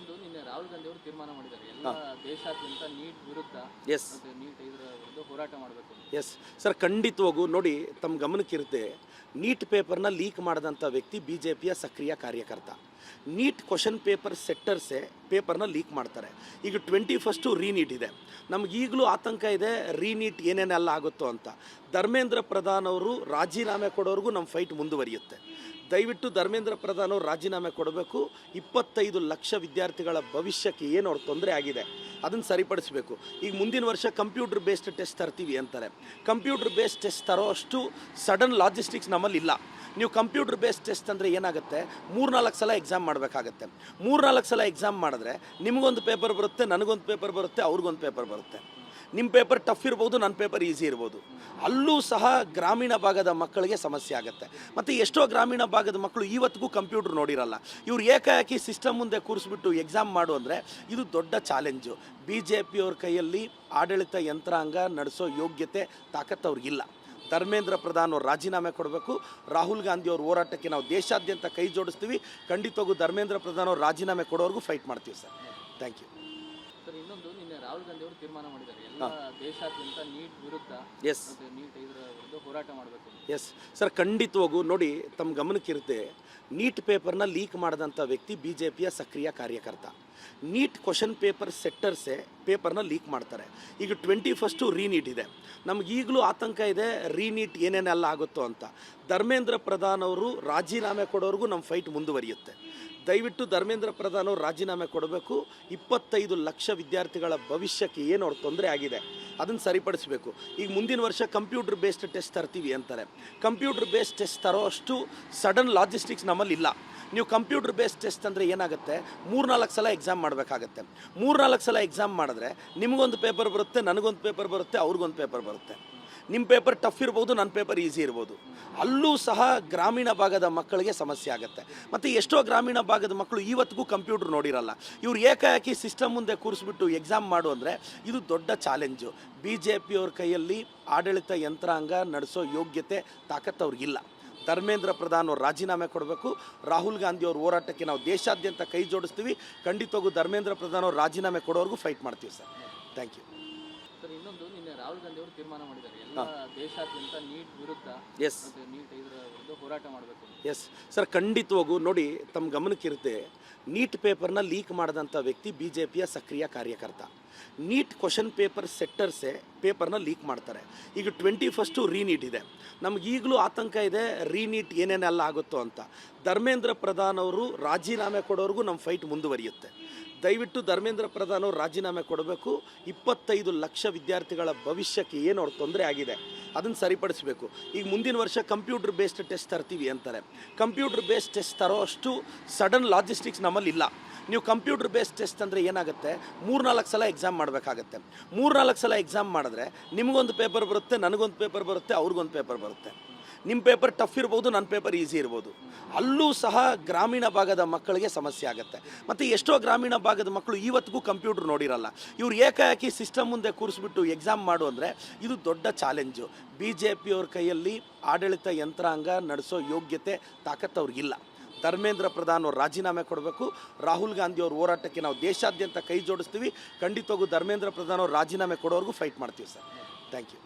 ಇನ್ನೊಂದು ನಿನ್ನೆ ರಾಹುಲ್ ಗಾಂಧಿ ಅವರು ತೀರ್ಮಾನ ಮಾಡಿದ್ದಾರೆ ಎಲ್ಲ ದೇಶಾದ್ಯಂತ ನೀಟ್ ವಿರುದ್ಧ ಎಸ್ ಮತ್ತೆ ನೀಟ್ ಇದರ ವಿರುದ್ಧ ಹೋರಾಟ ಮಾಡಬೇಕು. ಎಸ್ ಸರ್, ಖಂಡಿತವಾಗೂ ನೋಡಿ, ತಮ್ಮ ಗಮನಕ್ಕಿರುತ್ತೆ, ನೀಟ್ ಪೇಪರ್ನ ಲೀಕ್ ಮಾಡಿದಂಥ ವ್ಯಕ್ತಿ ಬಿ ಜೆ ಪಿಯ ಸಕ್ರಿಯ ಕಾರ್ಯಕರ್ತ. ನೀಟ್ ಕ್ವಶನ್ ಪೇಪರ್ ಸೆಟ್ಟರ್ಸೇ ಪೇಪರ್ನ ಲೀಕ್ ಮಾಡ್ತಾರೆ. ಈಗ 21 ರೀನೀಟ್ ಇದೆ. ನಮಗೀಗಲೂ ಆತಂಕ ಇದೆ, ರೀನೀಟ್ ಏನೇನೆಲ್ಲ ಆಗುತ್ತೋ ಅಂತ. ಧರ್ಮೇಂದ್ರ ಪ್ರಧಾನ್ ಅವರು ರಾಜೀನಾಮೆ ಕೊಡೋರ್ಗೂ ನಮ್ಮ ಫೈಟ್ ಮುಂದುವರಿಯುತ್ತೆ. ದಯವಿಟ್ಟು ಧರ್ಮೇಂದ್ರ ಪ್ರಧಾನ್ ಅವರು ರಾಜೀನಾಮೆ ಕೊಡಬೇಕು. 25 ಲಕ್ಷ ವಿದ್ಯಾರ್ಥಿಗಳ ಭವಿಷ್ಯಕ್ಕೆ ಏನು ಅವ್ರ ತೊಂದರೆ ಆಗಿದೆ ಅದನ್ನು ಸರಿಪಡಿಸಬೇಕು. ಈಗ ಮುಂದಿನ ವರ್ಷ ಕಂಪ್ಯೂಟರ್ ಬೇಸ್ಡ್ ಟೆಸ್ಟ್ ತರ್ತೀವಿ ಅಂತಾರೆ. ಕಂಪ್ಯೂಟರ್ ಬೇಸ್ಡ್ ಟೆಸ್ಟ್ ತರೋ ಅಷ್ಟು ಸಡನ್ ಲಾಜಿಸ್ಟಿಕ್ಸ್ ನಮ್ಮಲ್ಲಿ ಇಲ್ಲ. ನೀವು ಕಂಪ್ಯೂಟರ್ ಬೇಸ್ಡ್ ಟೆಸ್ಟ್ ಅಂದರೆ ಏನಾಗುತ್ತೆ, 3-4 ಸಲ ಎಕ್ಸಾಮ್ ಮಾಡಬೇಕಾಗತ್ತೆ. 3-4 ಸಲ ಎಕ್ಸಾಮ್ ಮಾಡಿದ್ರೆ ನಿಮಗೊಂದು ಪೇಪರ್ ಬರುತ್ತೆ, ನನಗೊಂದು ಪೇಪರ್ ಬರುತ್ತೆ, ಅವ್ರಿಗೊಂದು ಪೇಪರ್ ಬರುತ್ತೆ. ನಿಮ್ಮ ಪೇಪರ್ ಟಫ್ ಇರ್ಬೋದು, ನನ್ನ ಪೇಪರ್ ಈಸಿ ಇರ್ಬೋದು. ಅಲ್ಲೂ ಸಹ ಗ್ರಾಮೀಣ ಭಾಗದ ಮಕ್ಕಳಿಗೆ ಸಮಸ್ಯೆ ಆಗುತ್ತೆ. ಮತ್ತು ಎಷ್ಟೋ ಗ್ರಾಮೀಣ ಭಾಗದ ಮಕ್ಕಳು ಇವತ್ತಿಗೂ ಕಂಪ್ಯೂಟರ್ ನೋಡಿರಲ್ಲ. ಇವ್ರು ಏಕಾಏಕಿ ಸಿಸ್ಟಮ್ ಮುಂದೆ ಕೂರಿಸ್ಬಿಟ್ಟು ಎಕ್ಸಾಮ್ ಮಾಡು ಅಂದರೆ ಇದು ದೊಡ್ಡ ಚಾಲೆಂಜು. ಬಿ ಜೆ ಪಿಯವ್ರ ಕೈಯಲ್ಲಿ ಆಡಳಿತ ಯಂತ್ರಾಂಗ ನಡೆಸೋ ಯೋಗ್ಯತೆ, ತಾಕತ್ತು ಅವ್ರಿಗಿಲ್ಲ. ಧರ್ಮೇಂದ್ರ ಪ್ರಧಾನ್ ಅವರು ರಾಜೀನಾಮೆ ಕೊಡಬೇಕು. ರಾಹುಲ್ ಗಾಂಧಿ ಅವ್ರ ಹೋರಾಟಕ್ಕೆ ನಾವು ದೇಶಾದ್ಯಂತ ಕೈ ಜೋಡಿಸ್ತೀವಿ. ಖಂಡಿತವಾಗೂ ಧರ್ಮೇಂದ್ರ ಪ್ರಧಾನ್ ಅವರು ರಾಜೀನಾಮೆ ಕೊಡೋರ್ಗೂ ಫೈಟ್ ಮಾಡ್ತೀವಿ ಸರ್. Thank you sir. ಇನ್ನೊಂದು ನಿನ್ನೆ ರಾಹುಲ್ ಗಾಂಧಿ ಅವರು ತೀರ್ಮಾನ ಮಾಡಿದ್ದಾರೆ ಎಲ್ಲ ದೇಶಾದ್ಯಂತ ನೀಟ್ ವಿರುದ್ಧ ಎಸ್ ಮತ್ತೆ ನೀಟ್ ಇದರ ವಿರುದ್ಧ ಹೋರಾಟ ಮಾಡಬೇಕು. ಎಸ್ ಸರ್, ಖಂಡಿತವಾಗೂ ನೋಡಿ, ತಮ್ಮ ಗಮನಕ್ಕಿರುತ್ತೆ, ನೀಟ್ ಪೇಪರ್ನ ಲೀಕ್ ಮಾಡಿದಂಥ ವ್ಯಕ್ತಿ ಬಿ ಜೆ ಪಿಯ ಸಕ್ರಿಯ ಕಾರ್ಯಕರ್ತ. ನೀಟ್ ಕ್ವಶನ್ ಪೇಪರ್ ಸೆಟ್ಟರ್ಸೇ ಪೇಪರ್ನ ಲೀಕ್ ಮಾಡ್ತಾರೆ. ಈಗ 21 ರೀನೀಟ್ ಇದೆ. ನಮಗೀಗಲೂ ಆತಂಕ ಇದೆ, ರೀನೀಟ್ ಏನೇನೆಲ್ಲ ಆಗುತ್ತೋ ಅಂತ. ಧರ್ಮೇಂದ್ರ ಪ್ರಧಾನ್ ಅವರು ರಾಜೀನಾಮೆ ಕೊಡೋರ್ಗೂ ನಮ್ಮ ಫೈಟ್ ಮುಂದುವರಿಯುತ್ತೆ. ದಯವಿಟ್ಟು ಧರ್ಮೇಂದ್ರ ಪ್ರಧಾನ್ ಅವರು ರಾಜೀನಾಮೆ ಕೊಡಬೇಕು. 25 ಲಕ್ಷ ವಿದ್ಯಾರ್ಥಿಗಳ ಭವಿಷ್ಯಕ್ಕೆ ಏನು ಅವ್ರ ತೊಂದರೆ ಆಗಿದೆ ಅದನ್ನು ಸರಿಪಡಿಸಬೇಕು. ಈಗ ಮುಂದಿನ ವರ್ಷ ಕಂಪ್ಯೂಟರ್ ಬೇಸ್ಡ್ ಟೆಸ್ಟ್ ತರ್ತೀವಿ ಅಂತಾರೆ. ಕಂಪ್ಯೂಟರ್ ಬೇಸ್ಡ್ ಟೆಸ್ಟ್ ತರೋ ಅಷ್ಟು ಸಡನ್ ಲಾಜಿಸ್ಟಿಕ್ಸ್ ನಮ್ಮಲ್ಲಿ ಇಲ್ಲ. ನೀವು ಕಂಪ್ಯೂಟರ್ ಬೇಸ್ಡ್ ಟೆಸ್ಟ್ ಅಂದರೆ ಏನಾಗುತ್ತೆ, 3-4 ಸಲ ಎಕ್ಸಾಮ್ ಮಾಡಬೇಕಾಗತ್ತೆ. 3-4 ಸಲ ಎಕ್ಸಾಮ್ ಮಾಡಿದ್ರೆ ನಿಮಗೊಂದು ಪೇಪರ್ ಬರುತ್ತೆ, ನನಗೊಂದು ಪೇಪರ್ ಬರುತ್ತೆ, ಅವ್ರಿಗೊಂದು ಪೇಪರ್ ಬರುತ್ತೆ. ನಿಮ್ಮ ಪೇಪರ್ ಟಫ್ ಇರ್ಬೋದು, ನನ್ನ ಪೇಪರ್ ಈಸಿ ಇರ್ಬೋದು. ಅಲ್ಲೂ ಸಹ ಗ್ರಾಮೀಣ ಭಾಗದ ಮಕ್ಕಳಿಗೆ ಸಮಸ್ಯೆ ಆಗುತ್ತೆ. ಮತ್ತು ಎಷ್ಟೋ ಗ್ರಾಮೀಣ ಭಾಗದ ಮಕ್ಕಳು ಇವತ್ತಿಗೂ ಕಂಪ್ಯೂಟರ್ ನೋಡಿರಲ್ಲ. ಇವ್ರು ಏಕಾಏಕಿ ಸಿಸ್ಟಮ್ ಮುಂದೆ ಕೂರಿಸ್ಬಿಟ್ಟು ಎಕ್ಸಾಮ್ ಮಾಡು ಅಂದರೆ ಇದು ದೊಡ್ಡ ಚಾಲೆಂಜು. ಬಿ ಜೆ ಪಿಯವ್ರ ಕೈಯಲ್ಲಿ ಆಡಳಿತ ಯಂತ್ರಾಂಗ ನಡೆಸೋ ಯೋಗ್ಯತೆ, ತಾಕತ್ತು ಅವ್ರಿಗಿಲ್ಲ. ಧರ್ಮೇಂದ್ರ ಪ್ರಧಾನ್ ಅವರು ರಾಜೀನಾಮೆ ಕೊಡಬೇಕು. ರಾಹುಲ್ ಗಾಂಧಿ ಅವ್ರ ಹೋರಾಟಕ್ಕೆ ನಾವು ದೇಶಾದ್ಯಂತ ಕೈ ಜೋಡಿಸ್ತೀವಿ. ಖಂಡಿತವಾಗೂ ಧರ್ಮೇಂದ್ರ ಪ್ರಧಾನ್ ಅವರು ರಾಜೀನಾಮೆ ಕೊಡೋರ್ಗೂ ಫೈಟ್ ಮಾಡ್ತೀವಿ ಸರ್. Thank you sir. ಇನ್ನೊಂದು ನಿನ್ನೆ ರಾಹುಲ್ ಗಾಂಧಿ ಅವರು ತೀರ್ಮಾನ ಮಾಡಿದ್ದಾರೆ ಎಲ್ಲ ದೇಶಾದ್ಯಂತ ನೀಟ್ ವಿರುದ್ಧ ಎಸ್ ಮತ್ತೆ ನೀಟ್ ಇದರ ವಿರುದ್ಧ ಹೋರಾಟ ಮಾಡಬೇಕು. ಎಸ್ ಸರ್, ಖಂಡಿತವಾಗೂ ನೋಡಿ, ತಮ್ಮ ಗಮನಕ್ಕಿರುತ್ತೆ, ನೀಟ್ ಪೇಪರ್ನ ಲೀಕ್ ಮಾಡಿದಂಥ ವ್ಯಕ್ತಿ ಬಿ ಜೆ ಪಿಯ ಸಕ್ರಿಯ ಕಾರ್ಯಕರ್ತ. ನೀಟ್ ಕ್ವಶನ್ ಪೇಪರ್ ಸೆಟ್ಟರ್ಸೇ ಪೇಪರ್ನ ಲೀಕ್ ಮಾಡ್ತಾರೆ. ಈಗ 21 ರೀನೀಟ್ ಇದೆ. ನಮಗೀಗಲೂ ಆತಂಕ ಇದೆ, ರೀನೀಟ್ ಏನೇನೆಲ್ಲ ಆಗುತ್ತೋ ಅಂತ. ಧರ್ಮೇಂದ್ರ ಪ್ರಧಾನ್ ಅವರು ರಾಜೀನಾಮೆ ಕೊಡೋರ್ಗೂ ನಮ್ಮ ಫೈಟ್ ಮುಂದುವರಿಯುತ್ತೆ. ದಯವಿಟ್ಟು ಧರ್ಮೇಂದ್ರ ಪ್ರಧಾನ್ ಅವರು ರಾಜೀನಾಮೆ ಕೊಡಬೇಕು. 25 ಲಕ್ಷ ವಿದ್ಯಾರ್ಥಿಗಳ ಭವಿಷ್ಯಕ್ಕೆ ಏನು ಅವ್ರ ತೊಂದರೆ ಆಗಿದೆ ಅದನ್ನು ಸರಿಪಡಿಸಬೇಕು. ಈಗ ಮುಂದಿನ ವರ್ಷ ಕಂಪ್ಯೂಟರ್ ಬೇಸ್ಡ್ ಟೆಸ್ಟ್ ತರ್ತೀವಿ ಅಂತಾರೆ. ಕಂಪ್ಯೂಟರ್ ಬೇಸ್ಡ್ ಟೆಸ್ಟ್ ತರೋ ಅಷ್ಟು ಸಡನ್ ಲಾಜಿಸ್ಟಿಕ್ಸ್ ನಮ್ಮಲ್ಲಿ ಇಲ್ಲ. ನೀವು ಕಂಪ್ಯೂಟರ್ ಬೇಸ್ಡ್ ಟೆಸ್ಟ್ ಅಂದರೆ ಏನಾಗುತ್ತೆ, 3-4 ಸಲ ಎಕ್ಸಾಮ್ ಮಾಡಬೇಕಾಗತ್ತೆ. 3-4 ಸಲ ಎಕ್ಸಾಮ್ ಮಾಡಿದ್ರೆ ನಿಮಗೊಂದು ಪೇಪರ್ ಬರುತ್ತೆ, ನನಗೊಂದು ಪೇಪರ್ ಬರುತ್ತೆ, ಅವ್ರಿಗೊಂದು ಪೇಪರ್ ಬರುತ್ತೆ. ನಿಮ್ಮ ಪೇಪರ್ ಟಫ್ ಇರ್ಬೋದು, ನನ್ನ ಪೇಪರ್ ಈಸಿ ಇರ್ಬೋದು. ಅಲ್ಲೂ ಸಹ ಗ್ರಾಮೀಣ ಭಾಗದ ಮಕ್ಕಳಿಗೆ ಸಮಸ್ಯೆ ಆಗುತ್ತೆ. ಮತ್ತು ಎಷ್ಟೋ ಗ್ರಾಮೀಣ ಭಾಗದ ಮಕ್ಕಳು ಇವತ್ತಿಗೂ ಕಂಪ್ಯೂಟರ್ ನೋಡಿರಲ್ಲ. ಇವ್ರು ಏಕಾಏಕಿ ಸಿಸ್ಟಮ್ ಮುಂದೆ ಕೂರಿಸ್ಬಿಟ್ಟು ಎಕ್ಸಾಮ್ ಮಾಡು ಅಂದರೆ ಇದು ದೊಡ್ಡ ಚಾಲೆಂಜು. ಬಿ ಜೆ ಪಿಯವ್ರ ಕೈಯಲ್ಲಿ ಆಡಳಿತ ಯಂತ್ರಾಂಗ ನಡೆಸೋ ಯೋಗ್ಯತೆ, ತಾಕತ್ತು ಅವ್ರಿಗಿಲ್ಲ. ಧರ್ಮೇಂದ್ರ ಪ್ರಧಾನ್ ಅವರು ರಾಜೀನಾಮೆ ಕೊಡಬೇಕು. ರಾಹುಲ್ ಗಾಂಧಿ ಅವ್ರ ಹೋರಾಟಕ್ಕೆ ನಾವು ದೇಶಾದ್ಯಂತ ಕೈ ಜೋಡಿಸ್ತೀವಿ. ಖಂಡಿತವಾಗೂ ಧರ್ಮೇಂದ್ರ ಪ್ರಧಾನ್ ಅವರು ರಾಜೀನಾಮೆ ಕೊಡೋರ್ಗೂ ಫೈಟ್ ಮಾಡ್ತೀವಿ ಸರ್. Thank you